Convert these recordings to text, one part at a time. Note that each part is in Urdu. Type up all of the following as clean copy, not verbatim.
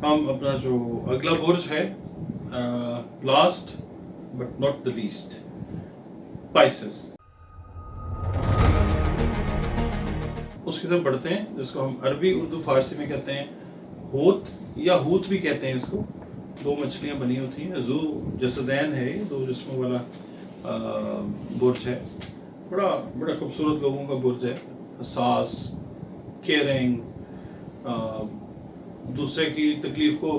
ہم اپنا جو اگلا برج ہے last but not the least, Pisces, اس کی طرف بڑھتے ہیں، جس کو ہم عربی اردو فارسی میں کہتے ہیں ہوت یا ہوت بھی کہتے ہیں اس کو. دو مچھلیاں بنی ہوتی ہیں، ذو جسدین ہے، یہ دو جسموں والا برج ہے. بڑا بڑا خوبصورت لوگوں کا برج ہے، حساس، کیئرنگ، دوسرے کی تکلیف کو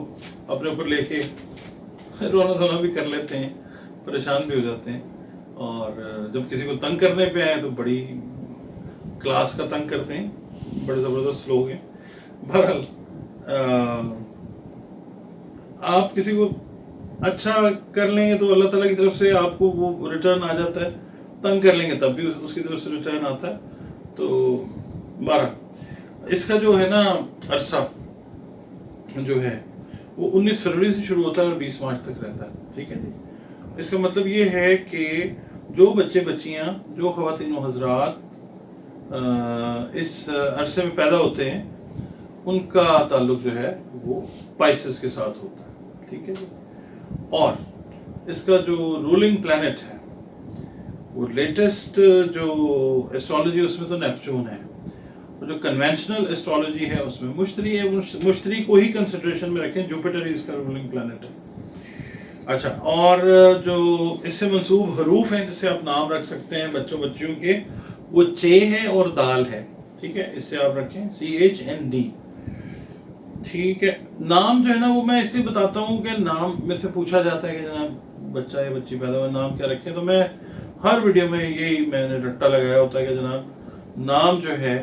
اپنے اوپر لے کے رونا دھونا بھی کر لیتے ہیں، پریشان بھی ہو جاتے ہیں، اور جب کسی کو تنگ کرنے پہ آئے تو بڑی کلاس کا تنگ کرتے ہیں، بڑے زبردست لوگ ہیں. بہرحال آپ کسی کو اچھا کر لیں گے تو اللہ تعالیٰ کی طرف سے آپ کو وہ ریٹرن آ جاتا ہے، تنگ کر لیں گے تب بھی اس کی طرف سے ریٹرن آتا ہے. تو 12 اس کا جو ہے نا عرصہ جو ہے وہ 19 فروری سے شروع ہوتا ہے اور 20 مارچ تک رہتا ہے. ٹھیک ہے جی. اس کا مطلب یہ ہے کہ جو بچے بچیاں، جو خواتین و حضرات اس عرصے میں پیدا ہوتے ہیں ان کا تعلق جو ہے وہ پائسس کے ساتھ ہوتا ہے. ٹھیک ہے جی. اور اس کا جو رولنگ پلانٹ ہے وہ لیٹسٹ جو ایسٹرالوجی اس میں تو نیپچون ہے، اور جو کنونشنل ایسٹرالوجی ہے اس میں مشتری ہے. مشتری کو ہی کنسیڈریشن میں رکھیں، جوپیٹر ہی اس کا رولنگ پلانٹ ہے. اچھا، اور جو اس سے منسوب حروف ہیں جس سے آپ نام رکھ سکتے ہیں بچوں بچیوں کے، وہ چے ہے اور دال ہے. ٹھیک ہے، اس سے آپ رکھیں CHND. ٹھیک ہے. نام جو ہے نا وہ میں اس لیے بتاتا ہوں کہ نام میں سے پوچھا جاتا ہے کہ جناب بچہ یا بچی پیدا ہوا نام کیا رکھیں، تو میں ہر ویڈیو میں یہی میں نے رٹا لگایا ہوتا ہے کہ جناب نام جو ہے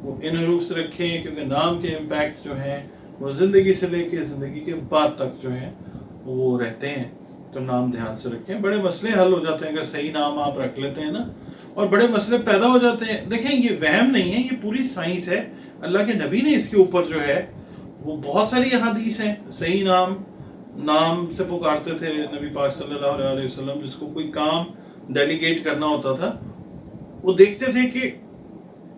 وہ ان حروف سے رکھیں، کیونکہ نام کے امپیکٹ جو ہیں وہ زندگی سے لے کے زندگی کے بعد تک جو ہیں وہ رہتے ہیں. تو نام دھیان سے رکھیں، بڑے مسئلے حل ہو جاتے ہیں اگر صحیح نام آپ رکھ لیتے ہیں نا، اور بڑے مسئلے پیدا ہو جاتے ہیں. دیکھیں یہ وہم نہیں ہے، یہ پوری سائنس ہے. اللہ کے نبی نے اس کے اوپر جو ہے وہ بہت ساری احادیث ہیں. صحیح نام سے پکارتے تھے نبی پاک صلی اللہ علیہ وسلم. جس کو کوئی کام ڈیلیگیٹ کرنا ہوتا تھا وہ دیکھتے تھے کہ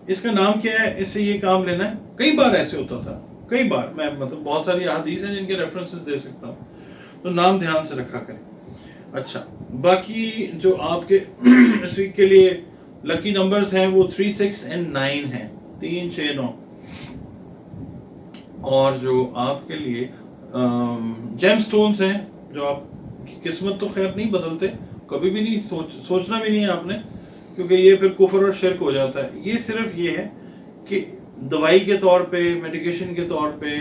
اس کا نام کیا ہے، اس سے یہ کام لینا ہے. کئی بار ایسے ہوتا تھا، کئی بار. میں مطلب بہت ساری احادیث ہیں جن کے ریفرنسز دے سکتا ہوں. تو نام دھیان سے رکھا کریں. اچھا، باقی جو آپ کے اس ویک کے لیے لکی نمبرز ہیں وہ 3 6 and 9 ہیں، 3 6 9. اور جو آپ کے لیے جیم سٹونز ہیں، جو آپ کی قسمت تو خیر نہیں بدلتے، کبھی بھی نہیں سوچنا بھی نہیں ہے آپ نے، کیونکہ یہ پھر کفر اور شرک ہو جاتا ہے. یہ صرف یہ ہے کہ دوائی کے طور پہ، میڈیکیشن کے طور پہ،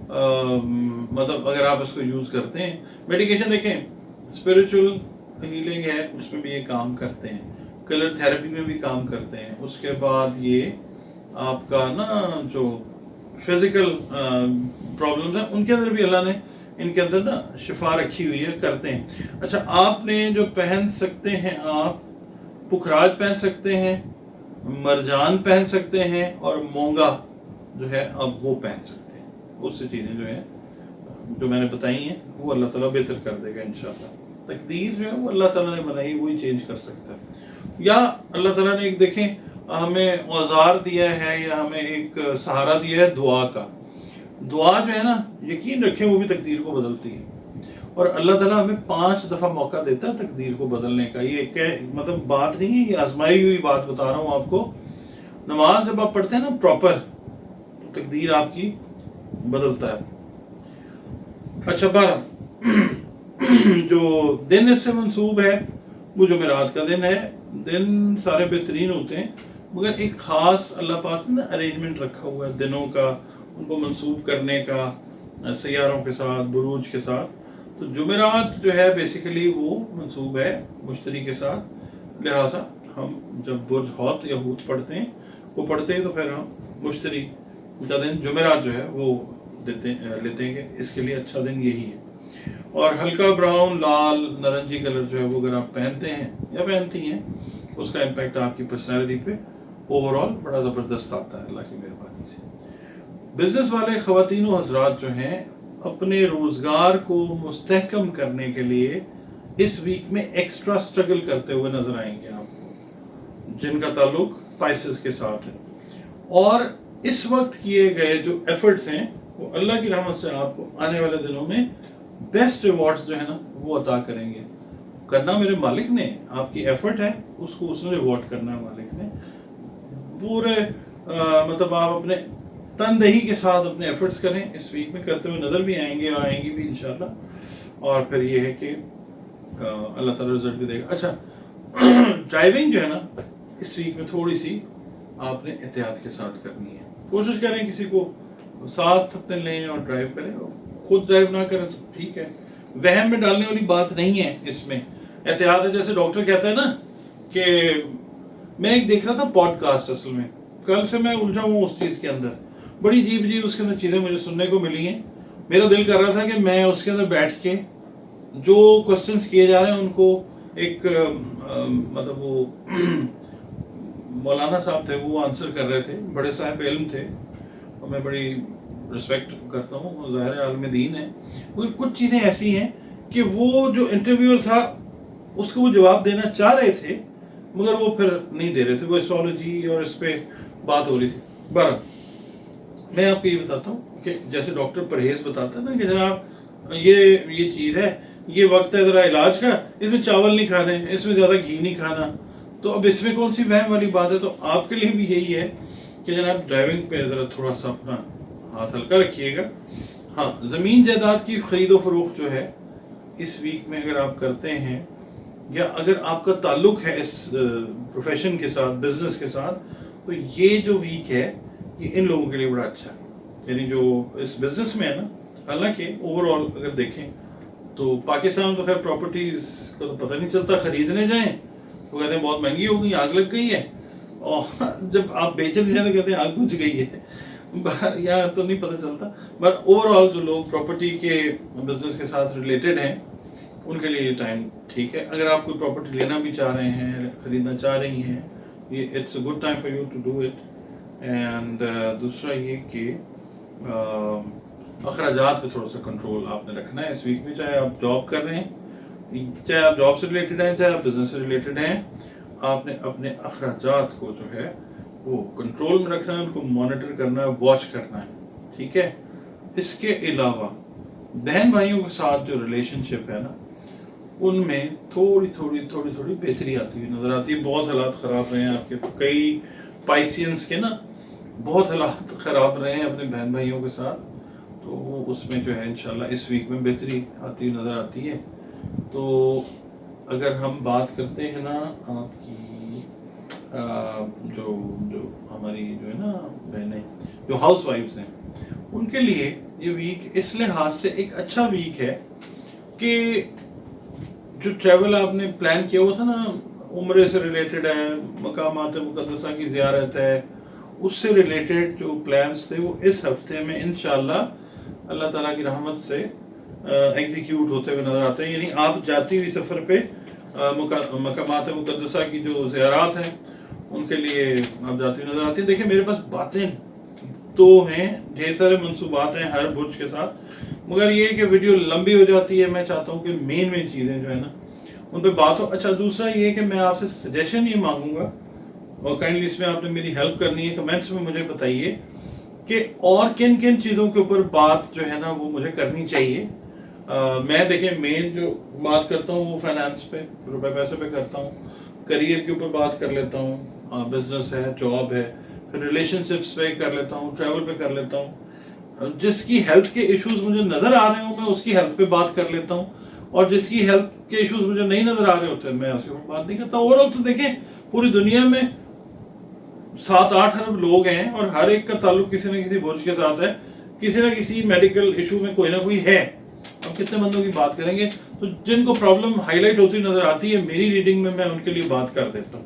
مطلب اگر آپ اس کو یوز کرتے ہیں. میڈیکیشن دیکھیں اسپریچول ہیلنگ ہے، اس میں بھی یہ کام کرتے ہیں، کلر تھیراپی میں بھی کام کرتے ہیں. اس کے بعد یہ آپ کا نا جو فزیکل پرابلمز ہیں ان کے اندر بھی اللہ نے ان کے اندر نا شفا رکھی ہوئی ہے، کرتے ہیں. اچھا، آپ نے جو پہن سکتے ہیں، آپ پکھراج پہن سکتے ہیں، مرجان پہن سکتے ہیں، اور مونگا جو ہے اب وہ پہن سکتے ہیں. بہت سی چیزیں جو ہیں جو میں نے بتائی ہیں وہ اللہ تعالیٰ بہتر کر دے گا انشاءاللہ. تقدیر جو ہے وہ اللہ تعالیٰ نے بنائی، وہی چینج کر سکتا ہے. یا اللہ تعالیٰ نے ایک دیکھیں ہمیں اوزار دیا ہے یا ہمیں ایک سہارا دیا ہے دعا کا. دعا جو ہے نا یقین رکھیں وہ بھی تقدیر کو بدلتی ہے، اور اللہ تعالیٰ ہمیں 5 دفعہ موقع دیتا ہے تقدیر کو بدلنے کا. یہ مطلب بات نہیں ہے، یہ آزمائی ہوئی بات بتا رہا ہوں آپ کو. نماز جب آپ پڑھتے ہیں نا پراپر، تو تقدیر آپ کی بدلتا ہے. اچھا، 12 جو دن اس سے منسوب ہے وہ جمعرات کا دن ہے. دن سارے بہترین ہوتے ہیں، مگر ایک خاص اللہ پاک نے ارینجمنٹ رکھا ہوا ہے دنوں کا، ان کو منسوب کرنے کا سیاروں کے ساتھ، بروج کے ساتھ. تو جمعرات جو ہے بیسیکلی وہ منسوب ہے مشتری کے ساتھ. لہٰذا ہم جب برج ہوت یا ہوت پڑھتے ہیں تو پھر ہم مشتری کا دن جمعرات جو ہے وہ لیتے ہیں کہ اس کے لیے اچھا دن یہی ہے. اور ہلکا براؤن، لال، نارنجی کلر جو ہے وہ اگر آپ پہنتے ہیں یا پہنتی ہیں، اس کا امپیکٹ آپ کی پرسنالٹی پہ اوور آل بڑا زبردست آتا ہے اللہ کی مہربانی سے. بزنس والے خواتین و حضرات جو ہیں اپنے روزگار کو مستحکم کرنے کے لیے اس ویک میں ایکسٹرا سٹرگل کرتے ہوئے نظر آئیں گے آپ کو، جن کا تعلق پائسس کے ساتھ ہے. اور اس وقت کیے گئے جو ایفرٹس ہیں وہ اللہ کی رحمت سے آپ کو آنے والے دنوں میں بیسٹ ریوارڈز جو ہے نا وہ عطا کریں گے. کرنا میرے مالک نے, آپ کی ایفرٹ ہے اس کو اس نے ریوارڈ کرنا ہے مالک نے. پورے مطلب آپ اپنے تندہی کے ساتھ اپنے ایفرٹس کریں, اس ویک میں کرتے ہوئے نظر بھی آئیں گے اور آئیں گی بھی انشاءاللہ. اور پھر یہ ہے کہ اللہ تعالیٰ رزلٹ بھی دے گا. اچھا, ڈرائیونگ جو ہے نا اس ویک میں تھوڑی سی آپ نے احتیاط کے ساتھ کرنی ہے. کوشش کریں کسی کو ساتھ اپنے لیں اور ڈرائیو کریں, خود ڈرائیو نہ کریں تو ٹھیک ہے. وہم میں ڈالنے والی بات نہیں ہے اس میں, احتیاط ہے. جیسے ڈاکٹر کہتا ہے نا کہ میں ایک دیکھ رہا تھا پوڈ کاسٹ, اصل میں کل سے میں الجھا ہوں اس چیز کے اندر, بڑی عجیب اس کے اندر چیزیں مجھے سننے کو ملی ہیں. میرا دل کر رہا تھا کہ میں اس کے اندر بیٹھ کے جو کوسچنس کیے جا رہے ہیں ان کو ایک مطلب وہ مولانا صاحب تھے وہ آنسر کر رہے تھے, بڑے صاحب علم تھے اور میں بڑی رسپیکٹ کرتا ہوں, ظاہر عالم دین ہے, مگر کچھ چیزیں ایسی ہیں کہ وہ جو انٹرویور تھا اس کو وہ جواب دینا چاہ رہے تھے مگر وہ پھر نہیں دے رہے تھے. وہ ایسٹرالوجی اور اس پہ بات ہو رہی تھی. بہرحال میں آپ کو یہ بتاتا ہوں کہ جیسے ڈاکٹر پرہیز بتاتا ہے نا کہ جناب یہ چیز ہے, یہ وقت ہے ذرا علاج کا, اس میں چاول نہیں کھانے, اس میں زیادہ گھی نہیں کھانا, تو اب اس میں کون سی وہم والی بات ہے. تو آپ کے لیے بھی یہی ہے کہ جناب ڈرائیونگ پہ ذرا تھوڑا سا اپنا ہاتھ ہلکا رکھیے گا. ہاں, زمین جائیداد کی خرید و فروخت جو ہے اس ویک میں اگر آپ کرتے ہیں یا اگر آپ کا تعلق ہے اس پروفیشن کے ساتھ, بزنس کے ساتھ, تو یہ جو ویک ہے یہ ان لوگوں کے لیے بڑا اچھا ہے. یعنی جو اس بزنس میں ہے نا, حالانکہ اوور آل اگر دیکھیں تو پاکستان تو خیر پراپرٹیز کا تو پتہ نہیں چلتا, خریدنے جائیں تو کہتے ہیں بہت مہنگی ہو گئی, آگ لگ گئی ہے, اور جب آپ بیچنے جائیں تو کہتے ہیں آگ بجھ گئی ہے. یہاں تو نہیں پتہ چلتا, بٹ اوور آل جو لوگ پراپرٹی کے بزنس کے ساتھ ریلیٹڈ ہیں ان کے لیے یہ ٹائم ٹھیک ہے. اگر آپ کوئی پراپرٹی لینا بھی چاہ رہے ہیں, خریدنا چاہ رہی ہیں, یہ it's a good time for you to do it. And دوسرا یہ کہ اخراجات پہ تھوڑا سا کنٹرول آپ نے رکھنا ہے اس ویک میں, چاہے آپ جاب کر رہے ہیں, چاہے آپ جاب سے ریلیٹڈ ہیں, چاہے آپ بزنس سے ریلیٹڈ ہیں, آپ نے اپنے اخراجات کو جو ہے وہ کنٹرول میں رکھنا ہے, ان کو مانیٹر کرنا ہے, واچ کرنا ہے, ٹھیک ہے. اس کے علاوہ بہن بھائیوں کے ساتھ جو ریلیشن شپ ہے نا ان میں تھوڑی بہتری آتی ہوئی نظر آتی ہے. بہت حالات خراب رہے ہیں آپ کے, کئی پائسینس کے نا بہت حالات خراب رہے ہیں اپنے بہن بھائیوں کے ساتھ, تو وہ اس میں جو ہے انشاءاللہ اس ویک میں بہتری آتی ہوئی نظر آتی ہے. تو اگر ہم بات کرتے ہیں نا آپ کی جو ہماری جو ہے نا بہنیں جو ہاؤس وائفز ہیں ان کے لیے یہ ویک اس لحاظ سے ایک اچھا ویک ہے کہ جو ٹریول آپ نے پلان کیا ہوا تھا نا, عمرے سے ریلیٹڈ ہے, مقامات مقدسہ کی زیارت ہے, اس سے ریلیٹڈ جو پلانس تھے وہ اس ہفتے میں انشاءاللہ اللہ تعالیٰ کی رحمت سے ایگزیکیوٹ ہوتے ہوئے نظر آتے ہیں. یعنی آپ جاتی ہوئی سفر پہ مقامات مقدسہ کی جو زیارات ہیں ان کے لیے آپ جاتی ہوئی نظر آتی ہیں. دیکھیں میرے پاس باتیں تو ہیں, ڈھیر سارے منصوبات ہیں ہر برج کے ساتھ, مگر یہ کہ ویڈیو لمبی ہو جاتی ہے. میں چاہتا ہوں کہ مین چیزیں جو ہے نا ان پہ بات ہو. اچھا, دوسرا یہ کہ میں آپ سے سجیشن یہ مانگوں گا اور کائنڈلی اس میں آپ نے میری ہیلپ کرنی ہے. کمنٹس میں مجھے بتائیے کہ اور کن چیزوں کے اوپر بات جو ہے نا وہ مجھے کرنی چاہیے. میں دیکھیں مین جو بات کرتا ہوں وہ فائنانس پہ, روپے پیسے پہ کرتا ہوں, کریئر کے اوپر بات کر لیتا ہوں, بزنس ہے, جاب ہے, پھر ریلیشن شپس پہ کر لیتا ہوں, ٹریول پہ کر لیتا ہوں. جس کی ہیلتھ کے ایشوز مجھے نظر آ رہے ہوں میں اس کی ہیلتھ پہ بات کر لیتا ہوں, اور جس کی ہیلتھ کے ایشوز مجھے نہیں نظر آ رہے ہوتے میں اس کے اوپر بات نہیں کرتا. اوور آل تو دیکھیں پوری دنیا میں 7-8 ارب لوگ ہیں اور ہر ایک کا تعلق کسی نہ کسی برج کے ساتھ ہے, کسی نہ کسی میڈیکل ایشو میں کوئی نہ کوئی ہے. اب کتنے بندوں کی بات کریں گے, تو جن کو پرابلم ہائی لائٹ ہوتی نظر آتی ہے میری ریڈنگ میں ان کے لیے بات کر دیتا ہوں.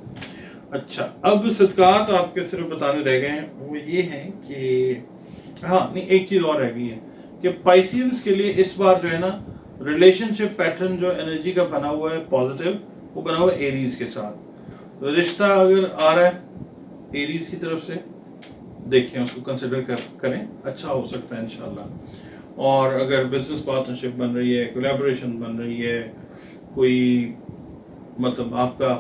اچھا, اب صدقات آپ کے صرف بتانے رہ گئے ہیں, وہ یہ ہیں کہ ہاں نہیں ایک چیز اور رہ گئی ہے کہ پائسینس کے لیے اس بار جو ہے نا ریلیشن شپ پیٹرن جو انرجی کا بنا ہوا ہے پازیٹیو, وہ بنا ہوا ہے ایریز کے ساتھ. تو رشتہ اگر آ رہا ہے ایریز کی طرف سے دیکھیں, اس کو کنسیڈر کریں, اچھا ہو سکتا ہے انشاءاللہ. اور اگر بزنس پارٹنرشپ بن رہی ہے, کولیبوریشن بن رہی ہے, کوئی مطلب آپ کا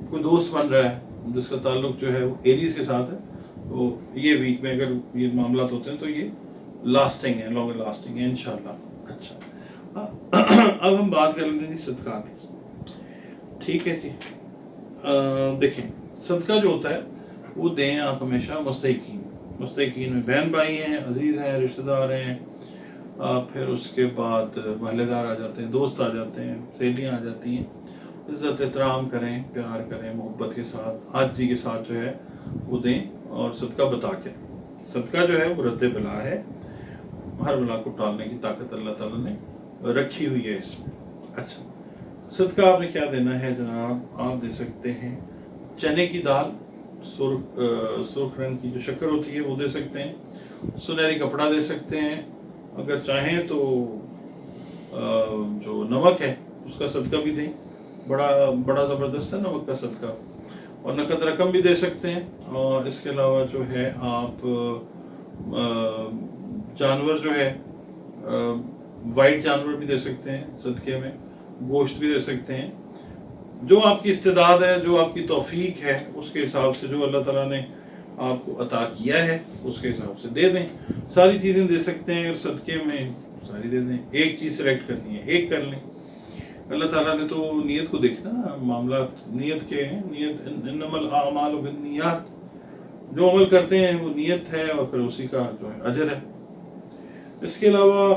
کوئی دوست بن رہا ہے جس کا تعلق جو ہے وہ ایریز کے ساتھ ہے, تو یہ ویک میں اگر یہ معاملات ہوتے ہیں تو یہ لاسٹنگ ہے، لانگر لاسٹنگ ہے انشاءاللہ۔ اچھا اب ہم بات کر لیتے ہیں جی صدقات کی، ٹھیک ہے جی۔ دیکھیں صدقہ جو ہوتا ہے وہ دیں آپ ہمیشہ مستحقین میں، بہن بھائی ہیں، عزیز ہیں، رشتہ دار ہیں، پھر اس کے بعد محلے دار آ جاتے ہیں، دوست آ جاتے ہیں، سہیلیاں آ جاتی ہیں۔ عزت احترام کریں، پیار کریں، محبت کے ساتھ، عاجزی کے ساتھ جو ہے وہ دیں، اور صدقہ بتا کے۔ صدقہ جو ہے وہ رد بلا ہے، ہر بلا کو ٹالنے کی طاقت اللہ تعالیٰ نے رکھی ہوئی ہے اس میں۔ اچھا صدقہ آپ نے کیا دینا ہے جناب؟ آپ دے سکتے ہیں چنے کی دال، سرخ رنگ کی جو شکر ہوتی ہے وہ دے سکتے ہیں، سنہری کپڑا دے سکتے ہیں، اگر چاہیں تو جو نمک ہے اس کا صدقہ بھی دیں، بڑا زبردست ہے نمک کا صدقہ، اور نقد رقم بھی دے سکتے ہیں۔ اور اس کے علاوہ جو ہے آپ جانور جو ہے وائٹ جانور بھی دے سکتے ہیں صدقے میں، گوشت بھی دے سکتے ہیں، جو آپ کی استعداد ہے، جو آپ کی توفیق ہے، اس کے حساب سے جو اللہ تعالیٰ نے آپ کو عطا کیا ہے اس کے حساب سے دے دیں۔ ساری چیزیں دے سکتے ہیں، اگر صدقے میں ساری دے دیں، ایک چیز سلیکٹ کرنی ہے ایک کر لیں۔ اللہ تعالیٰ نے تو نیت کو دیکھنا، معاملات نیت کے ہیں، نیت انما الاعمال بالنیات، جو عمل کرتے ہیں وہ نیت ہے، اور پھر اسی کا جو ہے اجر ہے۔ اس کے علاوہ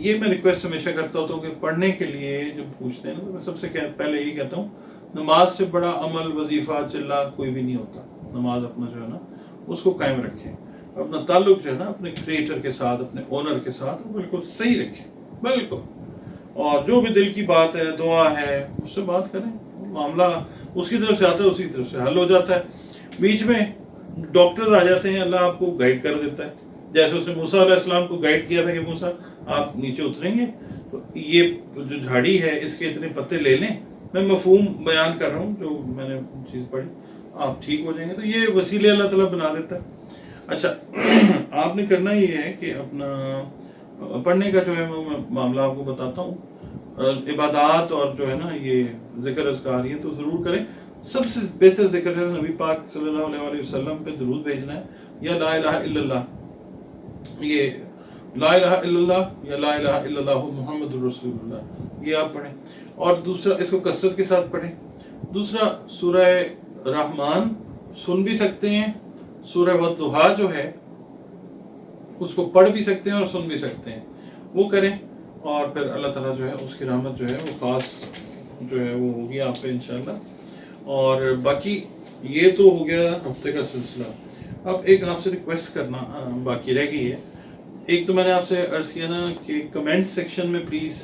یہ میں ریکویسٹ ہمیشہ کرتا ہوتا ہوں کہ پڑھنے کے لیے جب پوچھتے ہیں نا، تو میں سب سے پہلے یہی کہتا ہوں، نماز سے بڑا عمل، وظیفہ، چلہ کوئی بھی نہیں ہوتا۔ نماز اپنا جو ہے نا اس کو قائم رکھیں، اپنا تعلق جو ہے نا اپنے کریٹر کے ساتھ، اپنے اونر کے ساتھ وہ بالکل صحیح رکھیں، بالکل، اور جو بھی دل کی بات ہے، دعا ہے، اس سے بات کریں، معاملہ اس کی طرف سے آتا ہے اسی طرف سے حل ہو جاتا ہے۔ بیچ میں ڈاکٹرز آ جاتے ہیں، اللہ آپ کو گائیڈ کر دیتا ہے، جیسے اس نے موسیٰ علیہ السلام کو گائیڈ کیا تھا کہ موسیٰ آپ نیچے اتریں گے تو یہ جو جھاڑی ہے اس کے اتنے پتے لے لیں، میں مفہوم بیان کر رہا ہوں جو میں نے چیز پڑھی، آپ ٹھیک ہو جائیں گے، تو یہ وسیلے اللہ تعالیٰ بنا دیتا ہے۔ اچھا آپ نے کرنا یہ ہے کہ اپنا پڑھنے کا جو ہے میں معاملہ آپ کو بتاتا ہوں، عبادات اور جو ہے نا یہ ذکر اذکار یہ تو ضرور کریں۔ سب سے بہتر ذکر ہے نبی پاک صلی اللہ علیہ وسلم پہ درود بھیجنا ہے، یا لا الہ الا اللہ، یہ لا الہ الا اللہ یا لا الہ الا اللہ محمد الرسول اللہ، یہ آپ پڑھیں، اور دوسرا اس کو کثرت کے ساتھ پڑھیں۔ دوسرا سورہ رحمان سن بھی سکتے ہیں، سورہ والضحیٰ جو ہے اس کو پڑھ بھی سکتے ہیں اور سن بھی سکتے ہیں، وہ کریں، اور پھر اللہ تعالیٰ جو ہے اس کی رحمت جو ہے وہ خاص جو ہے وہ ہوگی آپ پہ انشاءاللہ۔ اور باقی یہ تو ہو گیا ہفتے کا سلسلہ۔ اب ایک آپ سے ریکویسٹ کرنا باقی رہ گئی ہے، ایک تو میں نے آپ سے عرض کیا نا کہ کمنٹ سیکشن میں پلیز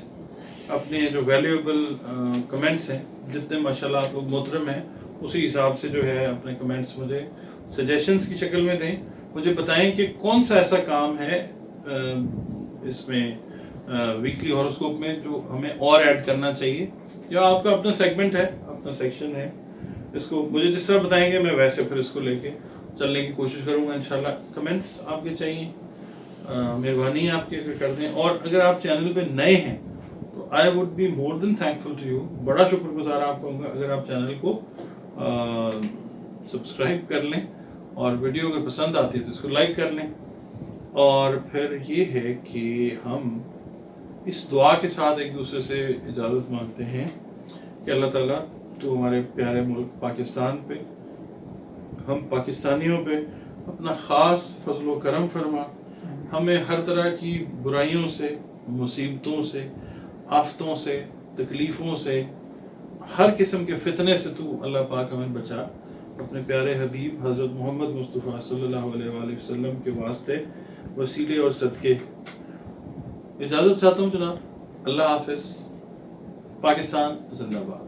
اپنے جو ویلیویبل کمنٹس ہیں، جتنے ماشاءاللہ آپ لوگ محترم ہیں، اسی حساب سے جو ہے اپنے کمنٹس مجھے سجیشنز کی شکل میں دیں، مجھے بتائیں کہ کون سا ایسا کام ہے اس میں ویکلی ہاروسکوپ میں جو ہمیں اور ایڈ کرنا چاہیے، یا آپ کا اپنا سیگمنٹ ہے، اپنا سیکشن ہے، اس کو مجھے جس طرح بتائیں گے میں ویسے پھر اس کو لے کے چلنے کی کوشش کروں گا انشاءاللہ۔ کمنٹس آپ کے چاہیے، مہربانی آپ کے کر دیں، اور اگر آپ چینل پہ نئے ہیں تو I would be more than thankful to you, بڑا شکر گزار آپ کو اگر آپ چینل کو سبسکرائب کر لیں، اور ویڈیو اگر پسند آتی ہے تو اس کو لائک کر لیں۔ اور پھر یہ ہے کہ ہم اس دعا کے ساتھ ایک دوسرے سے اجازت مانگتے ہیں کہ اللہ تعالیٰ تو ہمارے پیارے ملک پاکستان پہ، ہم پاکستانیوں پہ اپنا خاص فضل و کرم فرما، ہمیں ہر طرح کی برائیوں سے، مصیبتوں سے، آفتوں سے، تکلیفوں سے، ہر قسم کے فتنے سے تو اللہ پاک ہمیں بچا، اپنے پیارے حبیب حضرت محمد مصطفیٰ صلی اللہ علیہ وآلہ وسلم کے واسطے، وسیلے اور صدقے اجازت چاہتا ہوں جناب۔ اللہ حافظ، پاکستان زندہ باد۔